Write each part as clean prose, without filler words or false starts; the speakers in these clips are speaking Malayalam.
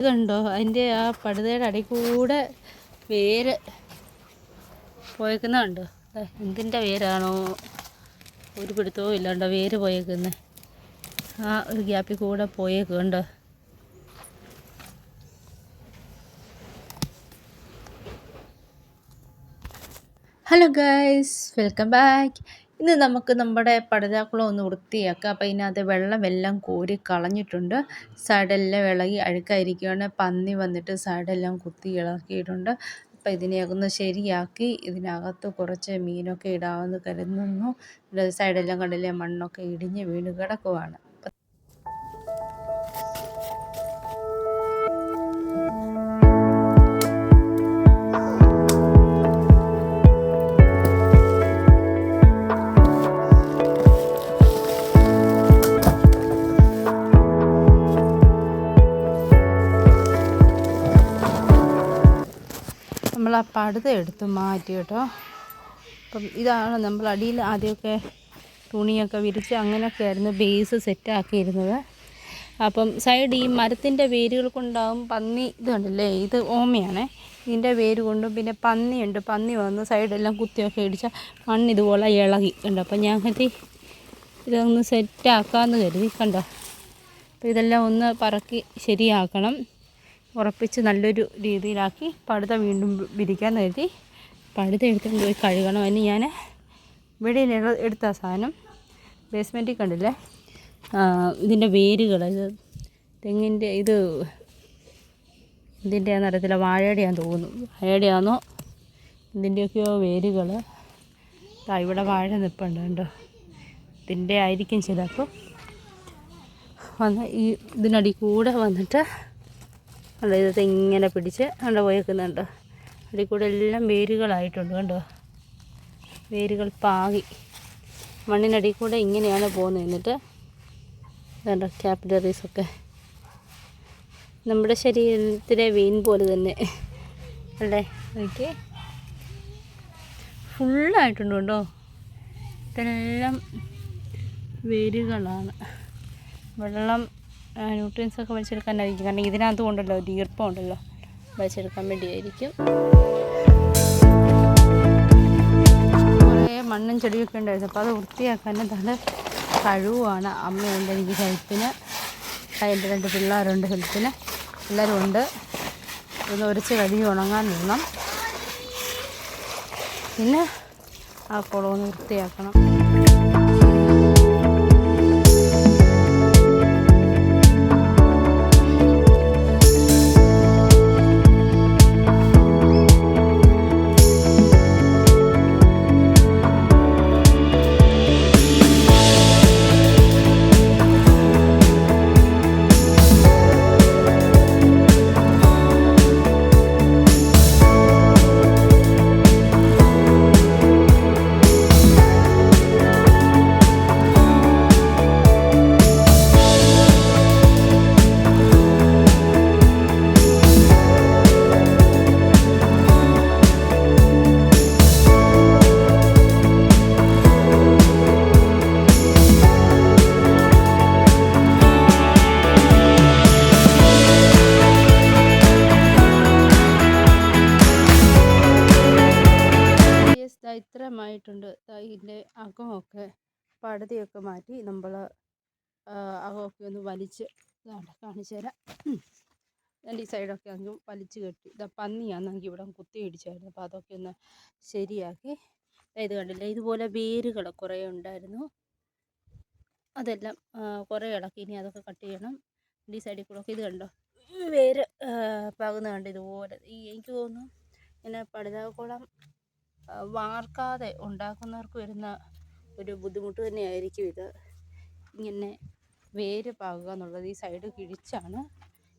ഇതുണ്ടോ അതിൻ്റെ ആ പടുതയുടെ അടി കൂടെ വേര് പോയേക്കുന്നുണ്ടോ? എന്തിൻ്റെ വേരാണോ ഒരു പിടുത്തവും ഇല്ലാണ്ടോ വേര് പോയേക്കുന്നത്. ആ ഒരു ഗ്യാപ്പിൽ കൂടെ പോയേക്കുണ്ടോ? Hello guys, welcome back. ഇന്ന് നമുക്ക് നമ്മുടെ പടുതാക്കുളം ഒന്ന് വൃത്തിയാക്കാം. അപ്പോൾ ഇതിനകത്ത് വെള്ളമെല്ലാം കോരി കളഞ്ഞിട്ടുണ്ട്. സൈഡെല്ലാം ഇളകി അഴുക്കായിരിക്കുകയാണ്. പന്നി വന്നിട്ട് സൈഡെല്ലാം കുത്തി ഇളക്കിയിട്ടുണ്ട്. അപ്പോൾ ഇതിനെയൊക്കെ ഒന്ന് ശരിയാക്കി ഇതിനകത്ത് കുറച്ച് മീനൊക്കെ ഇടാമെന്ന് കരുതുന്നു. സൈഡെല്ലാം കണ്ടില്ലേ, മണ്ണൊക്കെ ഇടിഞ്ഞ് വീണ് കിടക്കുവാണ്. നമ്മൾ ആ പടുത എടുത്ത് മാറ്റി കേട്ടോ. അപ്പം ഇതാണ് നമ്മൾ അടിയിൽ ആദ്യമൊക്കെ തുണിയൊക്കെ വിരിച്ച് അങ്ങനെയൊക്കെ ആയിരുന്നു ബേസ് സെറ്റാക്കിയിരുന്നത്. അപ്പം സൈഡ് ഈ മരത്തിൻ്റെ വേരുകൾ കൊണ്ടാകും പന്നി. ഇത് കണ്ടില്ലേ, ഇത് ഓമയാണേ. ഇതിൻ്റെ വേര് കൊണ്ടും പിന്നെ പന്നിയുണ്ട്. പന്നി വന്ന് സൈഡെല്ലാം കുത്തിയൊക്കെ ഇടിച്ച മണ്ണ് ഇതുപോലെ ഇളകി ഉണ്ട്. അപ്പം ഞാൻ കരുതി ഇതൊന്ന് സെറ്റാക്കാമെന്ന് കരുതി. കണ്ടോ, അപ്പോൾ ഇതെല്ലാം ഒന്ന് പറക്കി ശരിയാക്കണം, ഉറപ്പിച്ച് നല്ലൊരു രീതിയിലാക്കി പടുത വീണ്ടും വിരിക്കാൻ കരുതി. പടുത എടുത്തുകൊണ്ട് പോയി കഴുകണം. അതിന് ഞാൻ വെളിയിൽ എടുത്ത സാധനം ബേസ്മെൻറ്റിൽ കണ്ടില്ലേ, ഇതിൻ്റെ വേരുകൾ, ഇത് തെങ്ങിൻ്റെ, ഇത് ഇതിൻ്റെയാണെന്ന് അറിയത്തില്ല, വാഴയുടെയാണെന്ന് തോന്നുന്നു. വാഴയുടെയാണോ ഇതിൻ്റെയൊക്കെയോ വേരുകൾ. ഇവിടെ വാഴ നിൽപ്പുണ്ട് കണ്ടോ, ഇതിൻ്റെ ആയിരിക്കും ചിലപ്പോൾ. വന്ന് ഈ ഇതിനടി കൂടെ വന്നിട്ട് അല്ല, ഇത് ഇങ്ങനെ പിടിച്ച് കണ്ടോ പോയേക്കുന്നുണ്ടോ. അതിൽ കൂടെ എല്ലാം വേരുകളായിട്ടുണ്ട് കണ്ടോ, വേരുകൾ പാകി മണ്ണിനടി കൂടെ ഇങ്ങനെയാണ് പോകുന്നത്. എന്നിട്ട് കണ്ടോ ക്യാപിലറീസൊക്കെ നമ്മുടെ ശരീരത്തിലെ വെയിൻ പോലെ തന്നെ അല്ലേ, നോക്കി ഫുള്ളായിട്ടുണ്ട് കേട്ടോ. ഇതെല്ലാം വേരുകളാണ്. വെള്ളം ന്യൂട്രിയൻസൊക്കെ വലിച്ചെടുക്കാനായിരിക്കും, കാരണം ഇതിനകത്ത് കൊണ്ടല്ലോ ഒരു ഈർപ്പം ഉണ്ടല്ലോ, വലിച്ചെടുക്കാൻ വേണ്ടിയായിരിക്കും. കുറേ മണ്ണും ചെടിയൊക്കെ ഉണ്ടായിരുന്നു. അപ്പോൾ അത് വൃത്തിയാക്കാൻ നല്ല കഴിവാണ്. അമ്മയുണ്ട് എനിക്ക് ഹെൽപ്പിന്, അതിൻ്റെ 2 പിള്ളേരുണ്ട് ഹെൽപ്പിന്, എല്ലാവരും ഉണ്ട്. ഒന്ന് ഉരച്ച് കഴുകി ഉണങ്ങാൻ നിന്നും. പിന്നെ ആ കുളമൊന്ന് വൃത്തിയാക്കണം. ഇത്രമായിട്ടുണ്ട്. ഇതിൻ്റെ അകമൊക്കെ പടുതയൊക്കെ മാറ്റി നമ്മൾ അകമൊക്കെ ഒന്ന് വലിച്ച് കാണിച്ചു തരാം. എൻ്റെ ഈ സൈഡൊക്കെ അങ്ങ് വലിച്ച് കെട്ടി. ഇതാ പന്നിയാണെങ്കിൽ ഇവിടെ കുത്തി ഇടിച്ചായിരുന്നു. അപ്പോൾ അതൊക്കെ ഒന്ന് ശരിയാക്കി. ഇത് കണ്ടില്ലേ, ഇതുപോലെ വേരുകൾ കുറേ ഉണ്ടായിരുന്നു. അതെല്ലാം കുറേ ഇളക്കി. ഇനി അതൊക്കെ കട്ട് ചെയ്യണം. ഈ സൈഡിൽ കൂടെ ഒക്കെ ഇത് കണ്ടോ വേര് പകുന്ന കണ്ട്. ഇതുപോലെ എനിക്ക് തോന്നുന്നു ഇങ്ങനെ പടുതാക്കുളം വാർക്കാതെ ഉണ്ടാക്കുന്നവർക്ക് വരുന്ന ഒരു ബുദ്ധിമുട്ട് തന്നെയായിരിക്കും ഇത്, ഇങ്ങനെ വേര് പാകുക എന്നുള്ളത്. ഈ സൈഡ് കിഴിച്ചാണ്,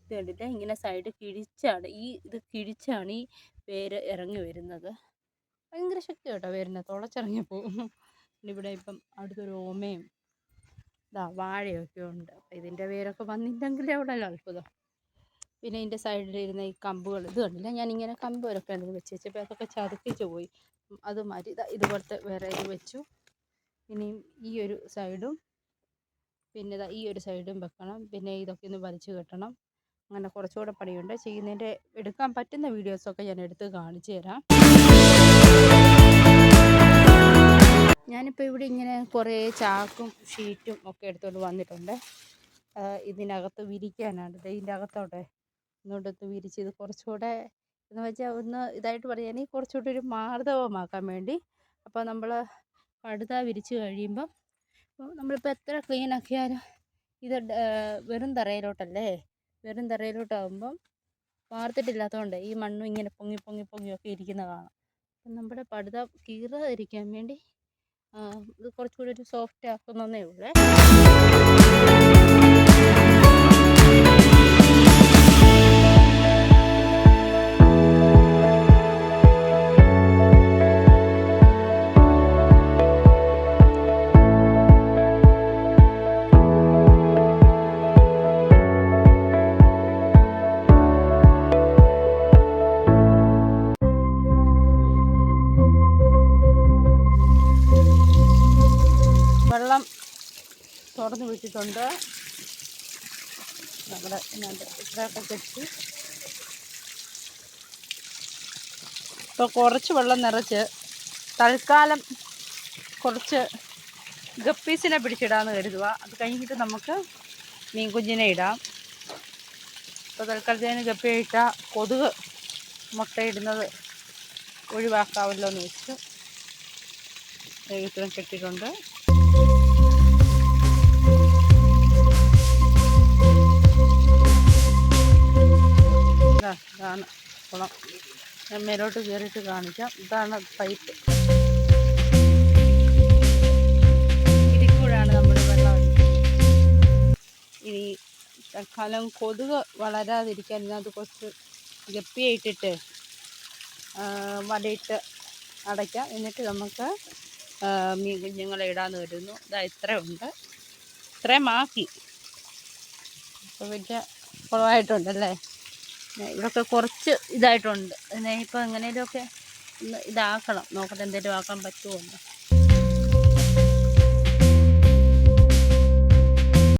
ഇത് കണ്ടില്ല, ഇങ്ങനെ സൈഡ് കിഴിച്ചാണ്, ഇത് കിഴിച്ചാണ് ഈ വേര് ഇറങ്ങി വരുന്നത്. ഭയങ്കര ശക്തി കേട്ടോ വേരിന്, തുളച്ചിറങ്ങി പോകും. ഇവിടെ ഇപ്പം അടുത്തൊരു ഓമയും വാഴയൊക്കെ ഉണ്ട്. അപ്പം ഇതിൻ്റെ വേരൊക്കെ വന്നില്ലെങ്കിലേ അവിടെ അത്ഭുതം. പിന്നെ ഇതിൻ്റെ സൈഡിലിരുന്ന ഈ കമ്പുകൾ, ഇത് കണ്ടില്ല, ഞാനിങ്ങനെ കമ്പുകളൊക്കെ ഉണ്ടെന്ന് വെച്ച് വെച്ചപ്പോൾ അതൊക്കെ ചതുക്കിച്ച് പോയി. അത് മാറ്റി ഇതുപോലത്തെ വേറെ ഇത് വെച്ചു. ഇനിയും ഈ ഒരു സൈഡും പിന്നെ ഈ ഒരു സൈഡും വെക്കണം. പിന്നെ ഇതൊക്കെ ഒന്ന് വലിച്ചു കെട്ടണം. അങ്ങനെ കുറച്ചുകൂടെ പണിയുണ്ട്. ചെയ്യുന്നതിൻ്റെ എടുക്കാൻ പറ്റുന്ന വീഡിയോസൊക്കെ ഞാൻ എടുത്ത് കാണിച്ചു തരാം. ഞാനിപ്പോൾ ഇവിടെ ഇങ്ങനെ കുറേ ചാക്കും ഷീറ്റും ഒക്കെ എടുത്തുകൊണ്ട് വന്നിട്ടുണ്ട്. ഇതിനകത്ത് വിരിക്കാനാണ്. ഇതിൻ്റെ അകത്തോടെ ഇങ്ങോട്ടൊത്ത് വിരിച്ച് ഇത് കുറച്ചുകൂടെ എന്ന് വെച്ചാൽ ഒന്ന് ഇതായിട്ട് പറയുകയാണെങ്കിൽ കുറച്ചുകൂടി ഒരു മാർദ്ദവമാക്കാൻ വേണ്ടി. അപ്പോൾ നമ്മൾ പടുത വിരിച്ച് കഴിയുമ്പം നമ്മളിപ്പോൾ എത്ര ക്ലീൻ ആക്കിയാലും ഇത് വെറും തറയിലോട്ടല്ലേ, വെറും തറയിലോട്ടാകുമ്പം വാർത്തിട്ടില്ലാത്തതുകൊണ്ട് ഈ മണ്ണും ഇങ്ങനെ പൊങ്ങി പൊങ്ങി പൊങ്ങിയൊക്കെ ഇരിക്കുന്ന കാണാം. അപ്പം നമ്മുടെ പടുത കീറാതിരിക്കാൻ വേണ്ടി ഇത് കുറച്ചുകൂടി ഒരു സോഫ്റ്റ് ആക്കുന്നതേ ഉള്ളൂ. വെള്ളം തുറന്ന് വിട്ടിട്ടുണ്ട്. നമ്മുടെ ഇത്രയൊക്കെ കെട്ടി ഇപ്പോൾ കുറച്ച് വെള്ളം നിറച്ച് തൽക്കാലം കുറച്ച് ഗപ്പീസിനെ പിടിച്ചിടാമെന്ന് കരുതുക. അത് കഴിഞ്ഞിട്ട് നമുക്ക് മീൻ കുഞ്ഞിനെ ഇടാം. ഇപ്പോൾ തൽക്കാലത്തേന് ഗപ്പിയെ ഇട്ടാൽ കൊതുക് മുട്ടയിടുന്നത് ഒഴിവാക്കാമല്ലോ എന്ന് വെച്ച് ഇത്രയും കെട്ടിയിട്ടുണ്ട്. ഇതാണ് കുളം. ഞാൻ മേലോട്ട് കയറിയിട്ട് കാണിക്കാം. ഇതാണ് പൈപ്പ്. ഇതിൽക്കൂടാണ് നമ്മൾ വെള്ളം ഒഴിക്കുന്നത്. ഇനി തൽക്കാലം കൊതുക് വളരാതിരിക്കാൻ ഇതിനകത്ത് കുറച്ച് ഗപ്പിയെ ഇട്ടിട്ട് വലയിട്ട് അടയ്ക്കാം. എന്നിട്ട് നമുക്ക് മീൻ കുഞ്ഞുങ്ങളെ ഇടാന്ന് വരുന്നു. ഇതാ ഇത്രയുണ്ട്, ഇത്രയും ആക്കി. ഇപ്പോൾ വലിയ കുളമായിട്ടുണ്ടല്ലേ. ഇവിടെയൊക്കെ കുറച്ച് ഇതായിട്ടുണ്ട്. ഇതിനെ ഇപ്പോൾ എങ്ങനെയൊക്കെ ഒന്ന് ഇതാക്കണം. നോക്കട്ടെ എന്തെങ്കിലും ആക്കാൻ പറ്റുമോ എന്ന്.